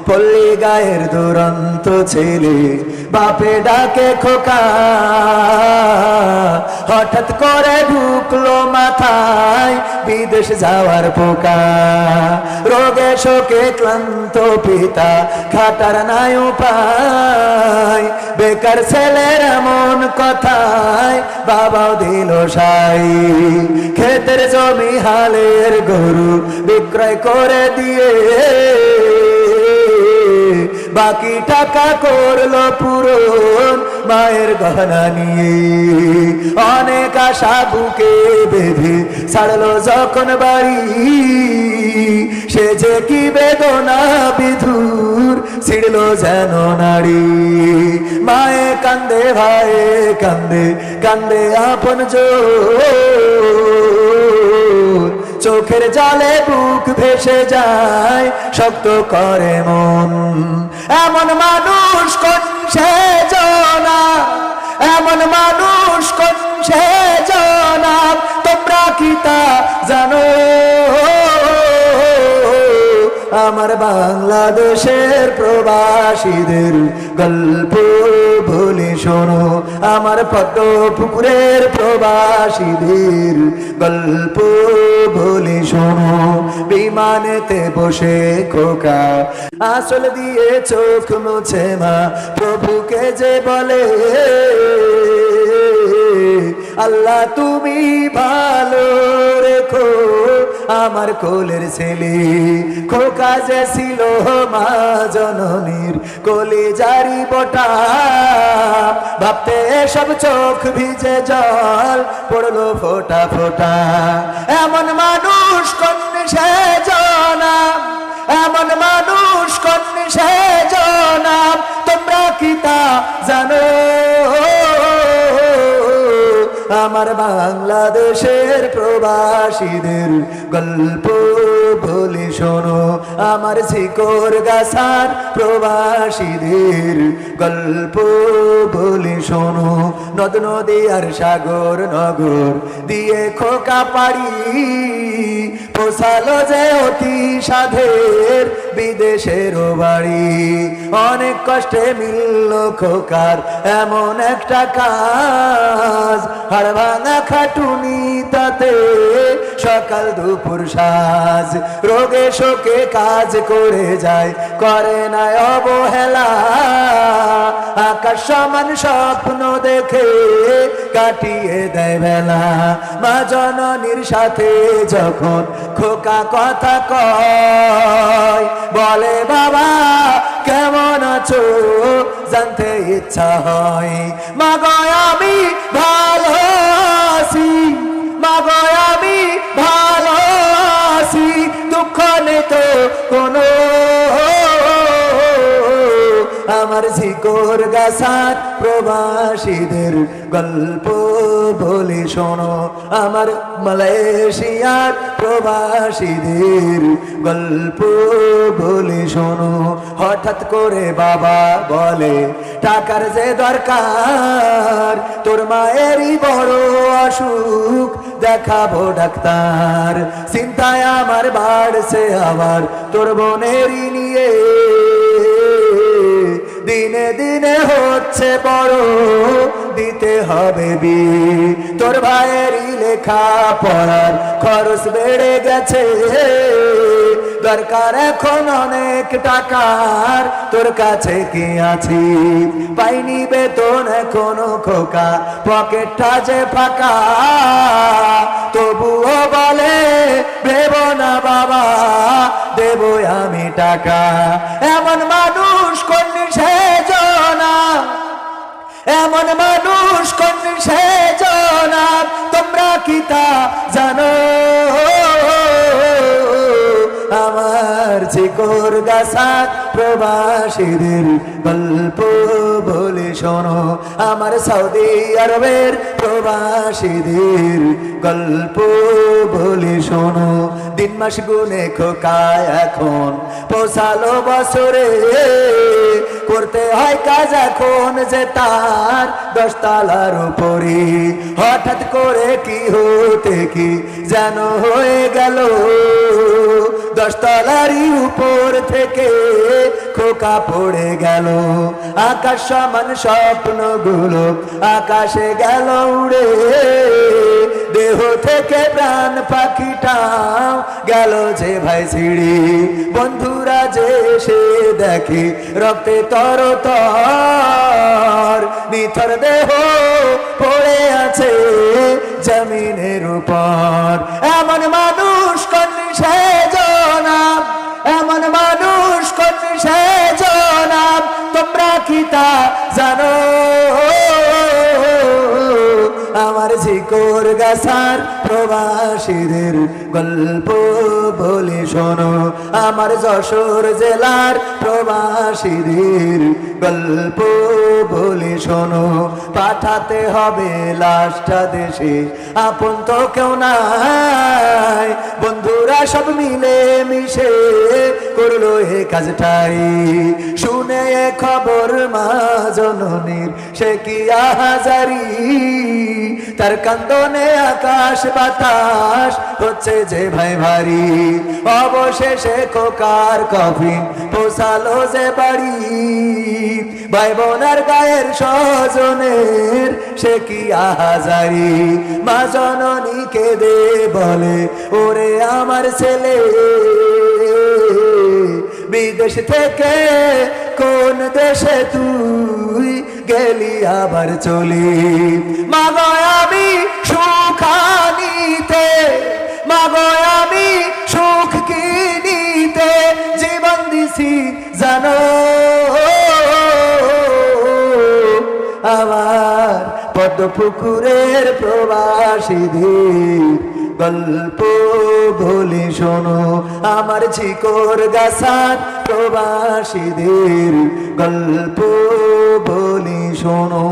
পল্লী গায়ের দুরন্ত ছেলে বাপে ডাকে খোকা, হঠাৎ করে ঢুকলো মাথায় বিদেশ যাওয়ার পোকা। রোগে শোকে ক্লান্ত পিতা খাটার নাই উপায়, বেকার ছেলের এমন কথায় বাবাও দিল সাই। ক্ষেতের জমি হালের গরু বিক্রয় করে দিয়ে বাকি টাকা করলো পূরণ মায়ের গহনা নিয়ে। অনেক আশা বুকে বেঁধে ছাড়লো যখন বাড়ি, সে যে কি বেদনা বিধুর ছিড়লো যেন নারী। মায়ে কান্দে ভাইয়ে কান্দে, কান্দে আপন চোখের জলে বুক ভেসে যায়, শক্ত করে মন। এমন মানুষ কোন সে জনা, এমন মানুষ কোন সে জনা, তোমরা কি তা জানো? আমার বাংলাদেশের প্রবাসীদের গল্প বলে শোনো, আমার পদ্মপুকুরের প্রবাসীদের গল্প বলে শোনো। বিমানেতে বসে খোকা আসল দিয়ে চোখ মুছে মা প্রভুকে যে বলে, আল্লাহ তুমি ভালো রেখো আমার কোলের ছেলে। খোকা যে ছিল মা জননীর কলিজারি বটা, ভাবতে সব চোখ ভিজে জল পড়লো ফোটা ফোটা। এমন মানুষ কোন সে জনা, এমন মানুষ কোন সে জনা, তোমরা কি তা জানো? আমার বাংলাদেশের প্রবাসীদের গল্প বলে শোনো, আমার শিকর গাছার প্রবাসীদের গল্প বলে শোনো। নদ নদী আর সাগর নগর দিয়ে খোকা পাড়ি পোষালো যে অতি সাধের বিদেশের বাড়ি। অনেক কষ্টে মিলল খোকার এমন একটা কাজ, হাড় ভাঙা খাটুনি তাতে সকাল দুপুর সাজ। রোগে শোকে কাজ করে যায়, করে না অবহেলা, আকাশ সমান স্বপ্ন দেখে কাটিয়ে দেয় বেলা। মা জননীর সাথে যখন খোকা কথা কয়, বলে বাবা কেমন আছো জানতে ইচ্ছা হয়। মা গো আমি ভালো আছি, মা গো আমি ভালো আছি, দুঃখ নেই তো কোনো। আমার শিকর গাছার প্রবাসীদের গল্প বলে শোনো, আমার মালয়েশিয়ার প্রবাসীদের গল্প বলে শোনো। হঠাৎ করে বাবা বলে টাকার যে দরকার, তোর মায়েরই বড় অসুখ দেখাবো ডাক্তার। চিন্তায় আমার বাড়ছে আবার তোর বোনেরই নিয়ে, দিনে দিনে হচ্ছে বড় দিতে হবে বিয়ে। তোর ভাইয়েরই লেখা পড়ার খরচ বেড়ে গেছে, দরকার এখন অনেক টাকার, তোর কাছে কি আছে? পাইনি বেতন এখনো খোকা, পকেটটা যে ফাঁকা, তবুও বলে দেব না বাবা, দেব আমি টাকা। এমন মানুষ কোন সে জনা, এমন মানুষ কোন সে জনা, তোমরা কি তা জানো? আমার শিকর গাছার প্রবাসীদের গল্প বলে শোনো, আমার সৌদি আরবের প্রবাসীদের গল্প বলে শোনো। দিন মাস গুনে খোকা এখন পৌঁছালো বছরে, করতে হয় কাজ এখন যে তার 10 তলার উপরে। হঠাৎ করে কি হতে কি যেন হয়ে গেল, 10 তলারই উপর থেকে পোকা পড়ে গেল, আকাশ সমান স্বপ্নগুলো আকাশে গেল উড়ে, দেহ থেকে প্রাণ পাখিটাও গেল যে ভাই ছিড়ে। বন্ধুরা যে সে দেখে রক্তে তরতর, নিথর দেহ পড়ে আছে জমিনের উপর। এমন মানুষ কোন সে জনাব, এমন মানুষ কোন সে জনাব, তোমরা কি তা জানো? আমার ঝিকর গাছার প্রবাসীদের গল্প বলে শোনো, আমার যশোর জেলার প্রবাসীদের গল্প বলে শোনো। পাঠাতে হবে লাশটা দেশে, আপন তো কেউ নাই, বন্ধুরা সব মিলে মিশে করলো এ কাজটাই। শুনে এ খবর মা জননীর সে কি আহাজারি, তার কান্দনে আকাশ বাতাস হচ্ছে যে ভাই ভারী। অবশেষে খোকার কফিন পৌঁছালো যে বাড়ি, ভাই বোনার গায়ের স্বজনের সে কি আহাজারি। মা জননী কেঁদে বলে ওরে আমার ছেলে, বিদেশ থেকে কোন দেশে তুই গেলি আবার চলি। মাগো আমি সুখ আনিতে, মাগো আমি সুখ কিনিতে জীবন দিছি জানো। আমার পদ্মপুকুরের প্রবাসীদের গল্প বলি শোনো, আমার ঝিকর গাছার প্রবাসীদের গল্প বলি শোনো।